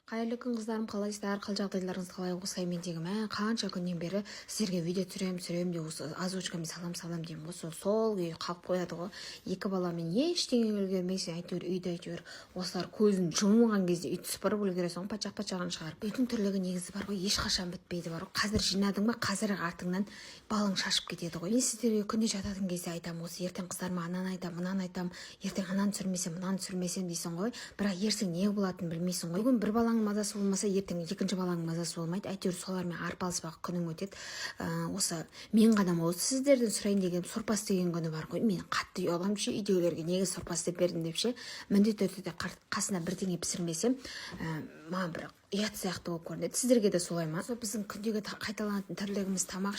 Қайырлы күн қыздарым, қалайсыздар? Қал жағдайларыңыз қалай? Осылай мендегі қанша күннен бері сіздерге видео түсірем деп осы озвучкамен салам деймін ғой. Сол күйі қалып қояды ғой. Екі баламен ештеңе үлгермейсің, әйтеуір осылар көзін жұмған кезде үй сыпырып үлгересің, пачақ-пачағын шығарып. Үйдің тірлігі негізі бар ғой, ешқашан бітпейді бар ғой. Қазір жинадың ба, қазір артыңнан балың шашып кетеді ғой. Мен сіздерге күнде жататын кезде айтамын, осы ертең қыздарыма ананы айтамын, мынаны айтамын, ертең ананы түсірмесем, мынаны түсірмесем дейсің ғой. Бірақ ертең не болатынын білмейсің ғой. Бүгін бір баланың мазасы болмаса, ертең екінші баланың мазасы болмайды. Әйтеуір солармен арпалыспақ күнің өтеді. Осы мен ғана осы сіздерден сұрайын деген сорпас деген күні бар ғой. Мен қатты ұяламын ше, үйдегілерге неге сорпас деп бердім деп ше. Міндетті түрде қасына бірдеңе пісірмесем, маған бір ұят сияқты болып көрінеді. Сіздерге де солай ма? Біздің күндегі қайталанатын тірлігіміз тамақ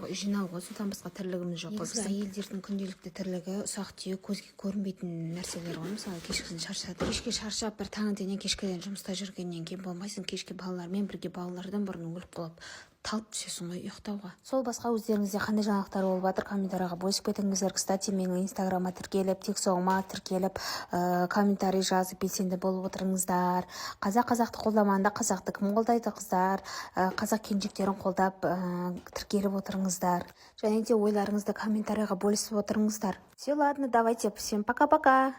үй жинау ғой. Содан басқа тірлігіміз жоқ. Біз әйелдердің күнделікті тірлігі ұсақ-түйек көзге көрінбейтін нәрселер ғой. Мысалы, кешкісін шаршады. Кешке шаршап бір таңертеңнен кешкіден жұмыста жүргеннен кейін болмайсың, кешке балалармен бірге балалардан бұрын өліп қалып талып түсесің ғой ұйықтауға. Сол басқа өздеріңізде қандай жаңалықтар болып жатыр, комментарийға бөлісіп кетіңіздер. Кстати, менің инстаграмға тіркеліп, тиксоғыма тіркеліп, комментарий жазып белсенді болып отырыңыздар. Қазақты қолдамағанда қазақты кім қолдайды қыздар? Қазақ келіншектерін қолдап тіркеліп отырыңыздар. Және де ойларыңызды комментарийға бөлісіп отырыңыздар. Все, ладно, давайте, всем пока-пока.